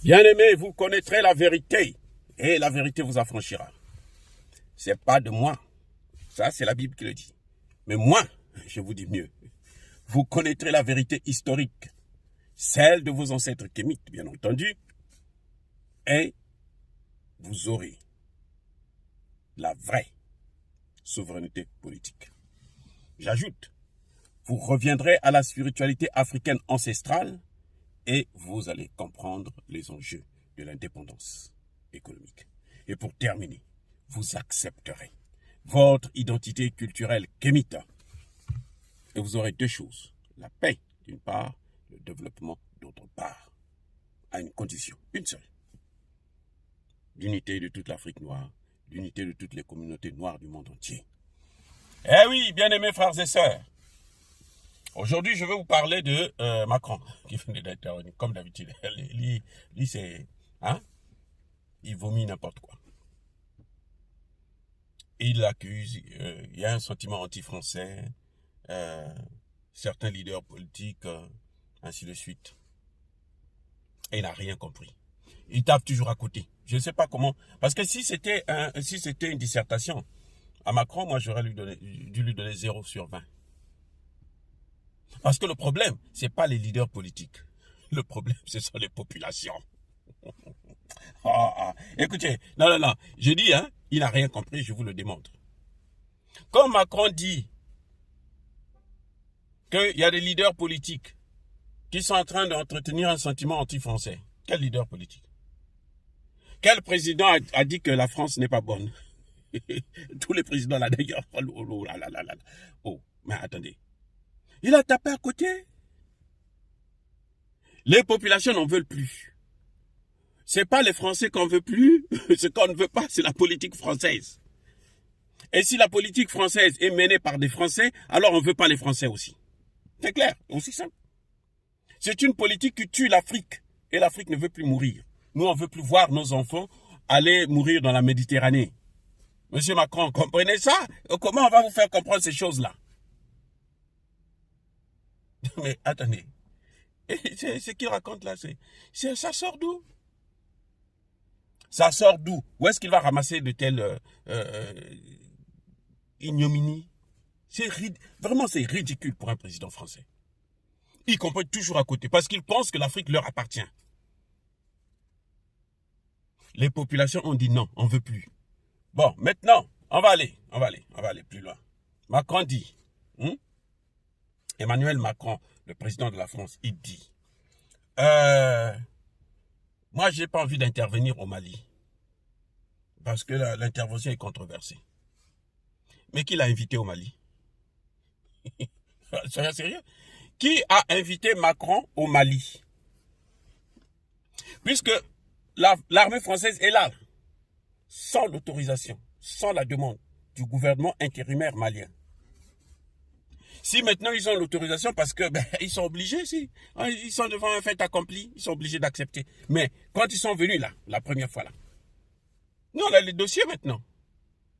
Bien-aimés, vous connaîtrez la vérité, et la vérité vous affranchira. C'est pas de moi. Ça, c'est la Bible qui le dit. Mais moi, je vous dis mieux. Vous connaîtrez la vérité historique, celle de vos ancêtres kémites, bien entendu, et vous aurez la vraie souveraineté politique. J'ajoute, vous reviendrez à la spiritualité africaine ancestrale et vous allez comprendre les enjeux de l'indépendance économique. Et pour terminer, vous accepterez votre identité culturelle kémite. Et vous aurez deux choses, la paix d'une part, le développement d'autre part, à une condition, une seule. L'unité de toute l'Afrique noire, l'unité de toutes les communautés noires du monde entier. Eh oui, bien-aimés frères et sœurs, aujourd'hui je vais vous parler de Macron, qui venait d'intervenir, comme d'habitude. Lui c'est, il vomit n'importe quoi. Il l'accuse, il y a un sentiment anti-français, certains leaders politiques, ainsi de suite. Et il n'a rien compris. Il tape toujours à côté. Je ne sais pas comment. Parce que si c'était une dissertation, à Macron, moi j'aurais dû lui donner 0 sur 20. Parce que le problème, ce n'est pas les leaders politiques. Le problème, ce sont les populations. Écoutez, non. Je dis, il n'a rien compris, je vous le démontre. Quand Macron dit qu'il y a des leaders politiques qui sont en train d'entretenir un sentiment anti-français, quel leader politique? Quel président a dit que la France n'est pas bonne? Tous les présidents là d'ailleurs. Oh, mais attendez. Il a tapé à côté. Les populations n'en veulent plus. C'est pas les Français qu'on veut plus. Ce qu'on ne veut pas, c'est la politique française. Et si la politique française est menée par des Français, alors on ne veut pas les Français aussi. C'est clair, aussi simple. C'est une politique qui tue l'Afrique. Et l'Afrique ne veut plus mourir. Nous, on ne veut plus voir nos enfants aller mourir dans la Méditerranée. Monsieur Macron, comprenez ça? Comment on va vous faire comprendre ces choses-là? Mais attendez. Ce qu'il raconte là, ça sort d'où? Ça sort d'où? Où est-ce qu'il va ramasser de telles ignominies? Vraiment, c'est ridicule pour un président français. Il comprend toujours à côté parce qu'il pense que l'Afrique leur appartient. Les populations ont dit non, on ne veut plus. Bon, maintenant, on va aller plus loin. Macron dit, Emmanuel Macron, le président de la France, il dit, moi, je n'ai pas envie d'intervenir au Mali parce que l'intervention est controversée. Mais qui l'a invité au Mali? C'est sérieux? Qui a invité Macron au Mali? Puisque l'armée française est là, sans l'autorisation, sans la demande du gouvernement intérimaire malien. Si maintenant ils ont l'autorisation parce que ils sont obligés, ils sont devant un fait accompli, ils sont obligés d'accepter. Mais quand ils sont venus là, la première fois là, nous on a les dossiers maintenant.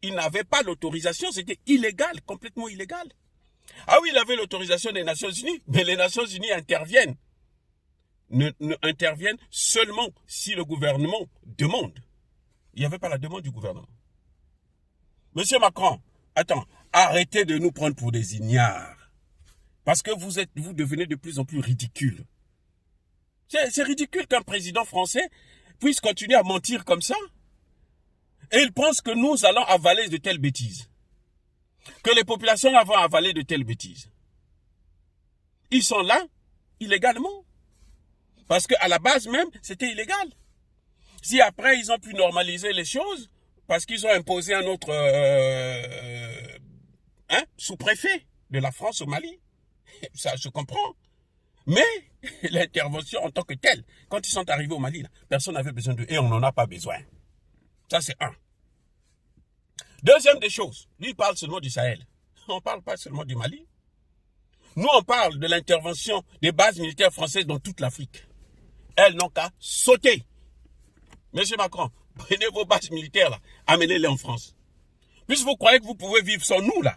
Ils n'avaient pas l'autorisation, c'était illégal, complètement illégal. Ah oui, il avait l'autorisation des Nations Unies, mais les Nations Unies interviennent. Interviennent seulement si le gouvernement demande. Il n'y avait pas la demande du gouvernement. Monsieur Macron, attends, arrêtez de nous prendre pour des ignares. Parce que vous devenez de plus en plus ridicule. C'est ridicule qu'un président français puisse continuer à mentir comme ça. Et il pense que nous allons avaler de telles bêtises. Que les populations vont avaler de telles bêtises. Ils sont là, illégalement. Parce qu'à la base même, c'était illégal. Si après, ils ont pu normaliser les choses, parce qu'ils ont imposé un autre sous-préfet de la France au Mali, ça se comprend. Mais l'intervention en tant que telle, quand ils sont arrivés au Mali, là, personne n'avait besoin d'eux et on n'en a pas besoin. Ça, c'est un. Deuxième des choses, lui, il parle seulement du Sahel. On ne parle pas seulement du Mali. Nous, on parle de l'intervention des bases militaires françaises dans toute l'Afrique. Elles n'ont qu'à sauter. Monsieur Macron, prenez vos bases militaires là, amenez-les en France. Puisque vous croyez que vous pouvez vivre sans nous là.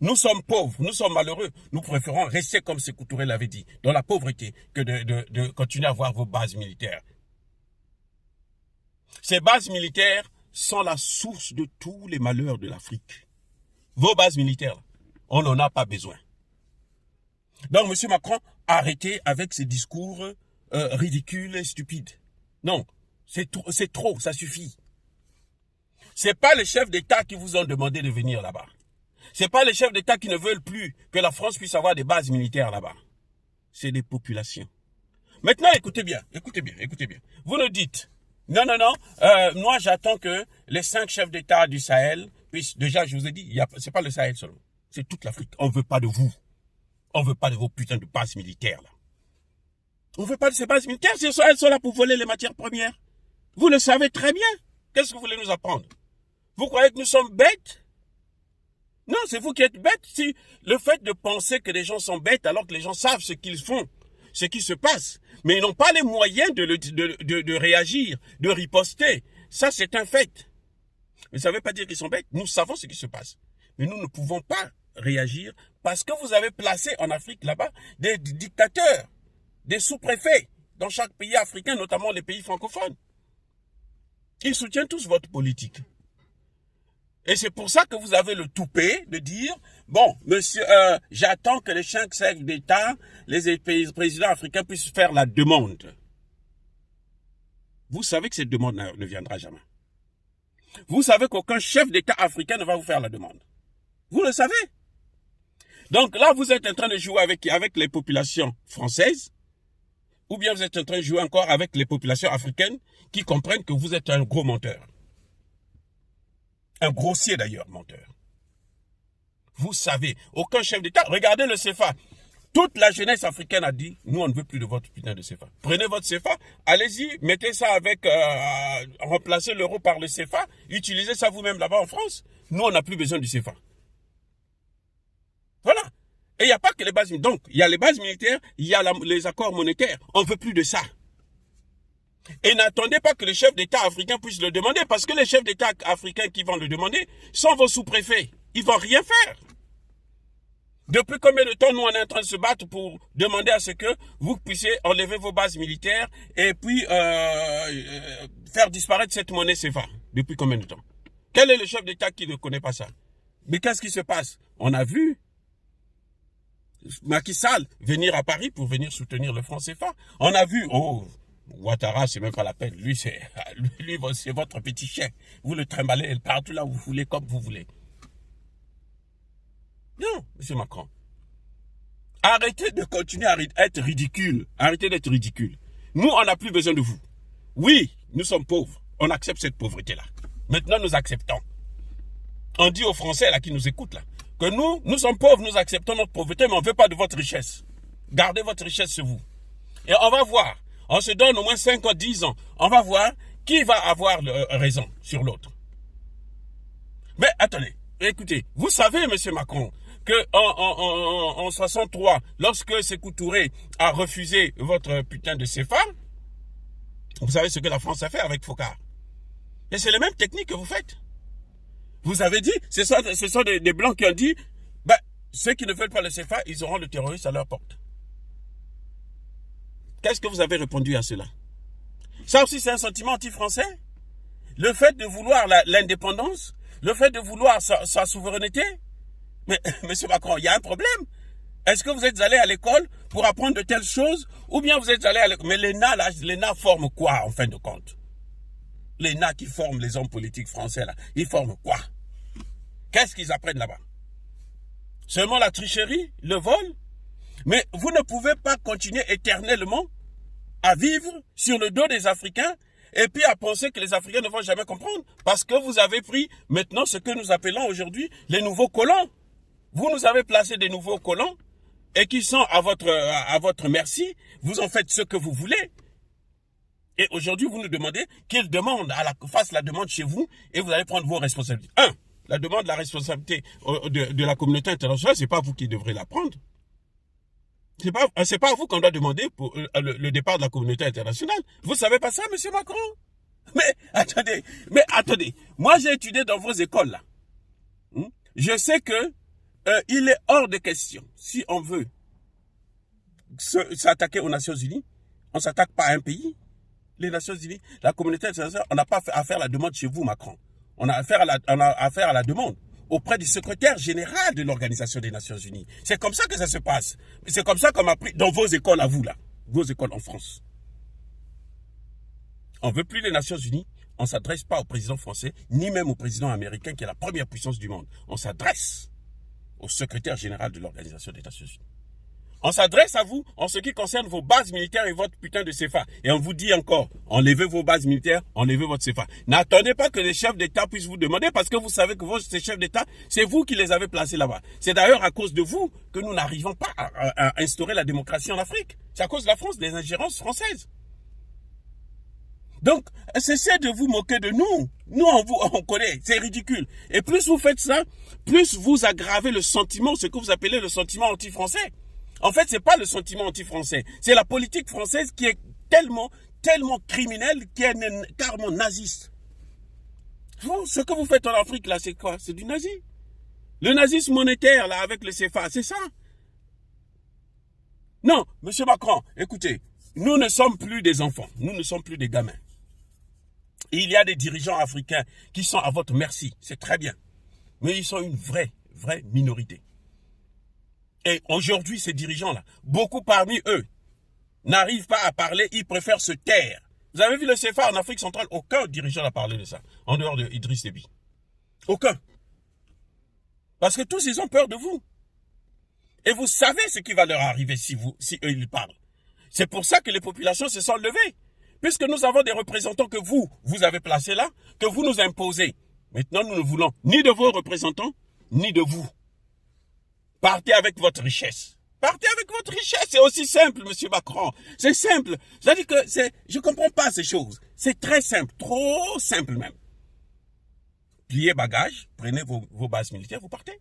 Nous sommes pauvres, nous sommes malheureux. Nous préférons rester comme Sékou Touré l'avait dit, dans la pauvreté, que de continuer à avoir vos bases militaires. Ces bases militaires sont la source de tous les malheurs de l'Afrique. Vos bases militaires, on n'en a pas besoin. Donc, M. Macron, arrêtez avec ces discours ridicules et stupides. Non, c'est trop, ça suffit. Ce n'est pas les chefs d'État qui vous ont demandé de venir là-bas. Ce n'est pas les chefs d'État qui ne veulent plus que la France puisse avoir des bases militaires là-bas. C'est des populations. Maintenant, écoutez bien. Vous nous dites, non, moi j'attends que les 5 chefs d'État du Sahel puissent, déjà je vous ai dit, c'est pas le Sahel seulement, c'est toute l'Afrique. On ne veut pas de vous. On ne veut pas de vos putains de bases militaires là. On ne veut pas de ces bases militaires, elles sont là pour voler les matières premières. Vous le savez très bien. Qu'est-ce que vous voulez nous apprendre? Vous croyez que nous sommes bêtes? Non, c'est vous qui êtes bêtes. Si le fait de penser que les gens sont bêtes alors que les gens savent ce qu'ils font, ce qui se passe, mais ils n'ont pas les moyens de réagir, de riposter. Ça, c'est un fait. Mais ça ne veut pas dire qu'ils sont bêtes. Nous savons ce qui se passe. Mais nous ne pouvons pas réagir parce que vous avez placé en Afrique là-bas des dictateurs, des sous-préfets dans chaque pays africain, notamment les pays francophones. Ils soutiennent tous votre politique. Et c'est pour ça que vous avez le toupet de dire, bon, monsieur, j'attends que les 5 chefs d'État, les présidents africains puissent faire la demande. Vous savez que cette demande ne viendra jamais. Vous savez qu'aucun chef d'État africain ne va vous faire la demande. Vous le savez. Donc là, vous êtes en train de jouer avec les populations françaises, ou bien vous êtes en train de jouer encore avec les populations africaines qui comprennent que vous êtes un gros menteur. Un grossier d'ailleurs, menteur. Vous savez, aucun chef d'État, regardez le CFA. Toute la jeunesse africaine a dit, nous on ne veut plus de votre putain de CFA. Prenez votre CFA, allez-y, mettez ça avec, remplacez l'euro par le CFA, utilisez ça vous-même là-bas en France. Nous on n'a plus besoin du CFA. Voilà. Et il n'y a pas que les bases militaires. Donc, il y a les bases militaires, il y a les accords monétaires. On ne veut plus de ça. Et n'attendez pas que les chefs d'État africains puissent le demander, parce que les chefs d'État africains qui vont le demander sont vos sous-préfets. Ils ne vont rien faire. Depuis combien de temps nous on est en train de se battre pour demander à ce que vous puissiez enlever vos bases militaires et puis faire disparaître cette monnaie CFA? Depuis combien de temps? Quel est le chef d'État qui ne connaît pas ça? Mais qu'est-ce qui se passe? On a vu Macky Sall venir à Paris pour venir soutenir le franc CFA. On a vu, Ouattara, c'est même pas la peine. Lui, c'est votre petit chien. Vous le trimballez partout là où vous voulez, comme vous voulez. Non, M. Macron. Arrêtez de continuer à être ridicule. Arrêtez d'être ridicule. Nous, on n'a plus besoin de vous. Oui, nous sommes pauvres. On accepte cette pauvreté-là. Maintenant, nous acceptons. On dit aux Français là qui nous écoutent là, que nous sommes pauvres, nous acceptons notre pauvreté, mais on ne veut pas de votre richesse. Gardez votre richesse sur vous. Et on va voir. On se donne au moins 5 ans, 10 ans. On va voir qui va avoir raison sur l'autre. Mais attendez, écoutez, vous savez, M. Macron, qu'en 63, lorsque Sékou Touré a refusé votre putain de CFA, vous savez ce que la France a fait avec Foccart. Et c'est les mêmes techniques que vous faites. Vous avez dit, ce sont des Blancs qui ont dit, ceux qui ne veulent pas le CFA, ils auront le terroriste à leur porte. Qu'est-ce que vous avez répondu à cela? Ça aussi, c'est un sentiment anti-français. Le fait de vouloir l'indépendance, le fait de vouloir sa souveraineté. Mais, M. Macron, il y a un problème. Est-ce que vous êtes allé à l'école pour apprendre de telles choses? Ou bien vous êtes allé à l'école? Mais l'ENA forme quoi, en fin de compte? L'ENA qui forme les hommes politiques français, là, ils forment quoi? Qu'est-ce qu'ils apprennent là-bas? Seulement la tricherie, le vol? Mais vous ne pouvez pas continuer éternellement à vivre sur le dos des Africains et puis à penser que les Africains ne vont jamais comprendre. Parce que vous avez pris maintenant ce que nous appelons aujourd'hui les nouveaux colons. Vous nous avez placé des nouveaux colons et qui sont à votre merci. Vous en faites ce que vous voulez. Et aujourd'hui, vous nous demandez qu'ils fassent la demande chez vous et vous allez prendre vos responsabilités. La demande de la responsabilité de la communauté internationale, ce n'est pas vous qui devrez la prendre. C'est pas à vous qu'on doit demander pour le départ de la communauté internationale. Vous savez pas ça, M. Macron? Mais attendez. Moi, j'ai étudié dans vos écoles, là. Je sais que il est hors de question, si on veut s'attaquer aux Nations Unies, on ne s'attaque pas à un pays. les Nations Unies, la communauté internationale, on n'a pas à faire la demande chez vous, Macron. On a affaire à la demande auprès du secrétaire général de l'Organisation des Nations Unies. C'est comme ça que ça se passe. C'est comme ça qu'on m'a pris dans vos écoles à vous, là. Vos écoles en France. On ne veut plus les Nations Unies. On ne s'adresse pas au président français, ni même au président américain, qui est la première puissance du monde. On s'adresse au secrétaire général de l'Organisation des Nations Unies. On s'adresse à vous en ce qui concerne vos bases militaires et votre putain de CFA. Et on vous dit encore, enlevez vos bases militaires, enlevez votre CFA. N'attendez pas que les chefs d'État puissent vous demander, parce que vous savez que ces chefs d'État, c'est vous qui les avez placés là-bas. C'est d'ailleurs à cause de vous que nous n'arrivons pas à instaurer la démocratie en Afrique. C'est à cause de la France, des ingérences françaises. Donc, cessez de vous moquer de nous. Nous, on connaît, c'est ridicule. Et plus vous faites ça, plus vous aggravez le sentiment, ce que vous appelez le sentiment anti-français. En fait, c'est pas le sentiment anti-français. C'est la politique française qui est tellement criminelle, qui est carrément naziste. Vous, ce que vous faites en Afrique, là, c'est quoi? C'est du nazi. Le nazisme monétaire, là, avec le CFA, c'est ça. Non, monsieur Macron, écoutez, nous ne sommes plus des enfants. Nous ne sommes plus des gamins. Et il y a des dirigeants africains qui sont à votre merci. C'est très bien. Mais ils sont une vraie minorité. Et aujourd'hui, ces dirigeants-là, beaucoup parmi eux, n'arrivent pas à parler, ils préfèrent se taire. Vous avez vu le CFA en Afrique centrale, aucun dirigeant n'a parlé de ça, en dehors de Idriss Déby. Aucun. Parce que tous, ils ont peur de vous. Et vous savez ce qui va leur arriver si eux, ils parlent. C'est pour ça que les populations se sont levées. Puisque nous avons des représentants que vous avez placés là, que vous nous imposez. Maintenant, nous ne voulons ni de vos représentants, ni de vous. Partez avec votre richesse. Partez avec votre richesse. C'est aussi simple, monsieur Macron. C'est simple. C'est-à-dire que je ne comprends pas ces choses. C'est très simple. Trop simple même. Pliez bagages, prenez vos bases militaires, vous partez.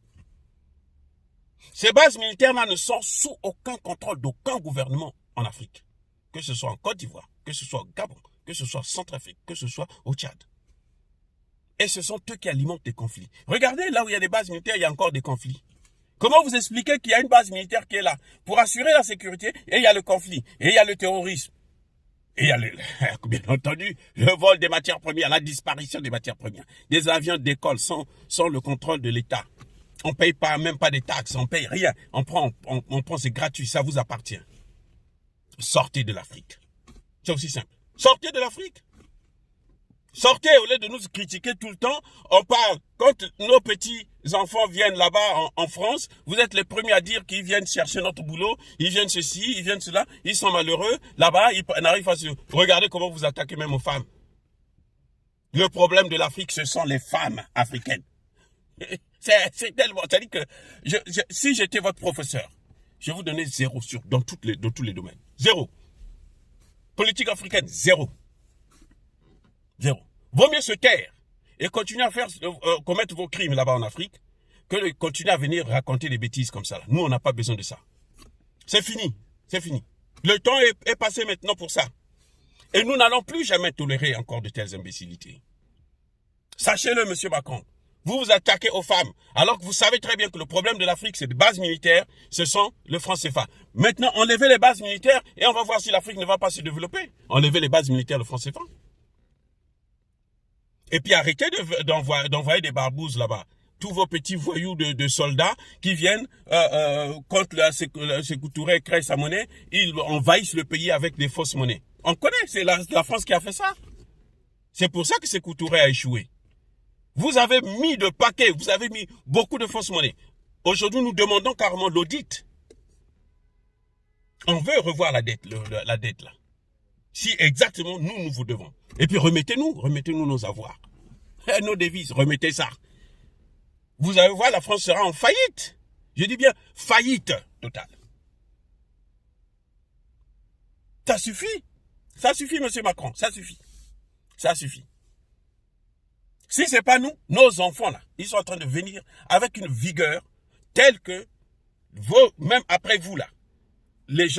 Ces bases militaires-là ne sont sous aucun contrôle d'aucun gouvernement en Afrique. Que ce soit en Côte d'Ivoire, que ce soit au Gabon, que ce soit en Centrafrique, que ce soit au Tchad. Et ce sont eux qui alimentent des conflits. Regardez, là où il y a des bases militaires, il y a encore des conflits. Comment vous expliquez qu'il y a une base militaire qui est là pour assurer la sécurité et il y a le conflit, et il y a le terrorisme, et il y a bien entendu le vol des matières premières, la disparition des matières premières. Des avions d'école sans le contrôle de l'État. On ne paye pas, même pas des taxes, on ne paye rien. On prend, c'est gratuit, ça vous appartient. Sortez de l'Afrique. C'est aussi simple. Sortez de l'Afrique. Sortez, au lieu de nous critiquer tout le temps, on parle. Quand nos petits-enfants viennent là-bas en France, vous êtes les premiers à dire qu'ils viennent chercher notre boulot, ils viennent ceci, ils viennent cela, ils sont malheureux. Là-bas, ils n'arrivent pas à se... Regardez comment vous attaquez même aux femmes. Le problème de l'Afrique, ce sont les femmes africaines. C'est tellement... C'est-à-dire que si j'étais votre professeur, je vais vous donner 0 dans tous les domaines. 0. Politique africaine, 0. 0. Vaut mieux se taire et continuer à commettre vos crimes là-bas en Afrique que de continuer à venir raconter des bêtises comme ça. Nous, on n'a pas besoin de ça. C'est fini. C'est fini. Le temps est passé maintenant pour ça. Et nous n'allons plus jamais tolérer encore de telles imbécilités. Sachez-le, monsieur Macron. Vous vous attaquez aux femmes, alors que vous savez très bien que le problème de l'Afrique, c'est des bases militaires, ce sont le franc CFA. Maintenant, enlevez les bases militaires et on va voir si l'Afrique ne va pas se développer. Enlevez les bases militaires, le franc CFA. Et puis arrêtez d'envoyer des barbouzes là-bas. Tous vos petits voyous de soldats qui viennent contre la Sékou Touré crée sa monnaie, ils envahissent le pays avec des fausses monnaies. On connaît, c'est la France qui a fait ça. C'est pour ça que Sékou Touré a échoué. Vous avez mis de paquets, vous avez mis beaucoup de fausses monnaies. Aujourd'hui, nous demandons carrément l'audit. On veut revoir la dette là. Si exactement nous vous devons. Et puis remettez-nous nos avoirs. Nos devises, remettez ça. Vous allez voir, la France sera en faillite. Je dis bien faillite totale. Ça suffit. Ça suffit, monsieur Macron. Ça suffit. Ça suffit. Si ce n'est pas nous, nos enfants là, ils sont en train de venir avec une vigueur telle que, même après vous là, les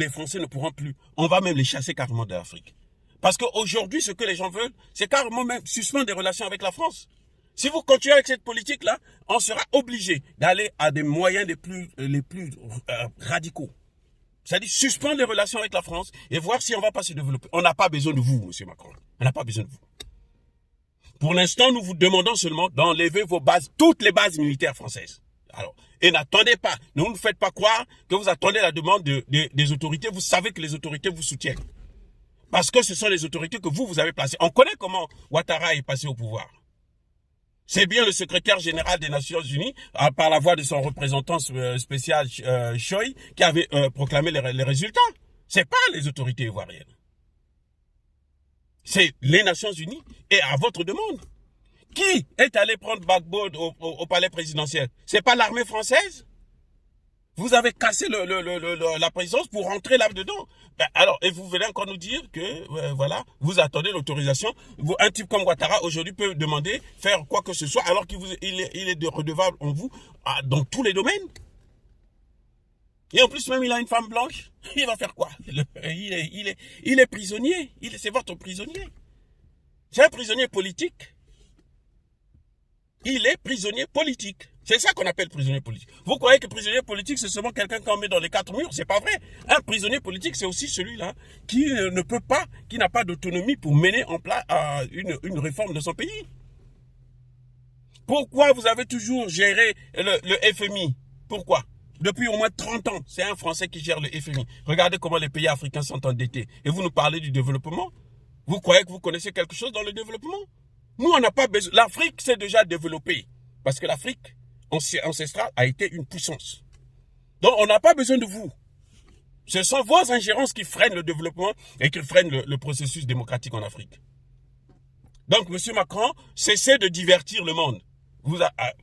Français ne pourront plus. On va même les chasser carrément de l'Afrique. Parce qu'aujourd'hui, ce que les gens veulent, c'est carrément même suspendre des relations avec la France. Si vous continuez avec cette politique-là, on sera obligé d'aller à des moyens les plus radicaux. C'est-à-dire suspendre les relations avec la France et voir si on va pas se développer. On n'a pas besoin de vous, monsieur Macron. On n'a pas besoin de vous. Pour l'instant, nous vous demandons seulement d'enlever vos bases, toutes les bases militaires françaises. Alors, et n'attendez pas, ne nous faites pas croire que vous attendez la demande des autorités. Vous savez que les autorités vous soutiennent. Parce que ce sont les autorités que vous avez placées. On connaît comment Ouattara est passé au pouvoir. C'est bien le secrétaire général des Nations Unies, par la voix de son représentant spécial Choi, qui avait proclamé les résultats. C'est pas les autorités ivoiriennes. C'est les Nations Unies et à votre demande. Qui est allé prendre Gbagbo au palais présidentiel? C'est pas l'armée française? Vous avez cassé la présidence pour rentrer là-dedans. Ben alors, et vous venez encore nous dire que, voilà, vous attendez l'autorisation. Un type comme Ouattara, aujourd'hui, peut demander, faire quoi que ce soit, alors qu'il est redevable en vous, dans tous les domaines. Et en plus, même, il a une femme blanche. Il va faire quoi? Il est prisonnier. C'est votre prisonnier. C'est un prisonnier politique. Il est prisonnier politique. C'est ça qu'on appelle prisonnier politique. Vous croyez que prisonnier politique, c'est seulement quelqu'un qu'on met dans les 4 murs? C'est pas vrai. Un prisonnier politique, c'est aussi celui-là qui ne peut pas, qui n'a pas d'autonomie pour mener en place une réforme de son pays. Pourquoi vous avez toujours géré le FMI? Pourquoi? Depuis au moins 30 ans, c'est un Français qui gère le FMI. Regardez comment les pays africains sont endettés. Et vous nous parlez du développement? Vous croyez que vous connaissez quelque chose dans le développement? Nous, on n'a pas besoin. L'Afrique s'est déjà développée. Parce que l'Afrique ancestrale a été une puissance. Donc, on n'a pas besoin de vous. Ce sont vos ingérences qui freinent le développement et qui freinent le processus démocratique en Afrique. Donc, M. Macron, cessez de divertir le monde.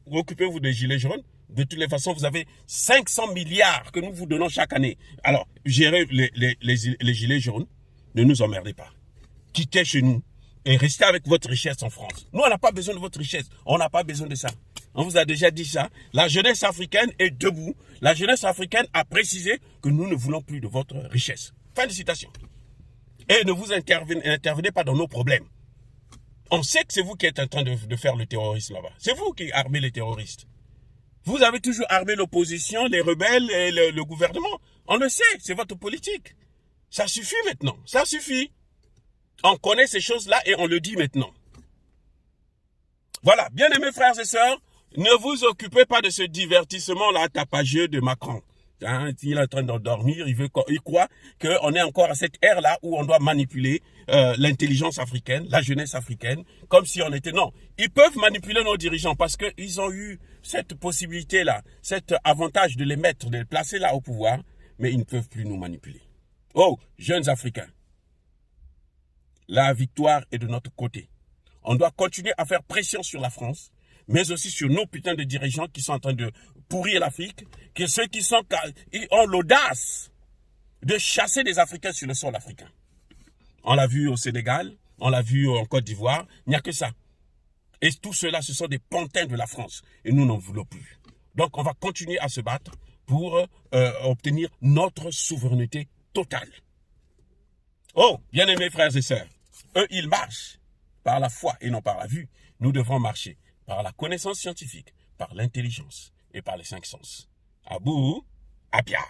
Occupez-vous des gilets jaunes. De toutes les façons, vous avez 500 milliards que nous vous donnons chaque année. Alors, gérez les gilets jaunes. Ne nous emmerdez pas. Quittez chez nous et restez avec votre richesse en France. Nous, on n'a pas besoin de votre richesse. On n'a pas besoin de ça. On vous a déjà dit ça. La jeunesse africaine est debout. La jeunesse africaine a précisé que nous ne voulons plus de votre richesse. Fin de citation. Et ne vous intervenez pas dans nos problèmes. On sait que c'est vous qui êtes en train de faire le terrorisme là-bas. C'est vous qui armez les terroristes. Vous avez toujours armé l'opposition, les rebelles et le gouvernement. On le sait, c'est votre politique. Ça suffit maintenant, ça suffit. On connaît ces choses-là et on le dit maintenant. Voilà, bien aimés frères et sœurs, ne vous occupez pas de ce divertissement-là tapageux de Macron. Hein, il est en train d'endormir, il croit qu'on est encore à cette ère-là où on doit manipuler l'intelligence africaine, la jeunesse africaine, comme si on était... Non, ils peuvent manipuler nos dirigeants parce qu'ils ont eu cette possibilité-là, cet avantage de les mettre, de les placer là au pouvoir, mais ils ne peuvent plus nous manipuler. Oh, jeunes Africains, la victoire est de notre côté. On doit continuer à faire pression sur la France, mais aussi sur nos putains de dirigeants qui sont en train de pourrir l'Afrique, que ceux qui ont l'audace de chasser des Africains sur le sol africain. On l'a vu au Sénégal, on l'a vu en Côte d'Ivoire, il n'y a que ça. Et tout cela, ce sont des pantins de la France. Et nous n'en voulons plus. Donc on va continuer à se battre pour obtenir notre souveraineté totale. Oh, bien-aimés frères et sœurs, eux, ils marchent par la foi et non par la vue. Nous devons marcher par la connaissance scientifique, par l'intelligence et par les 5 sens. Abou, Abia.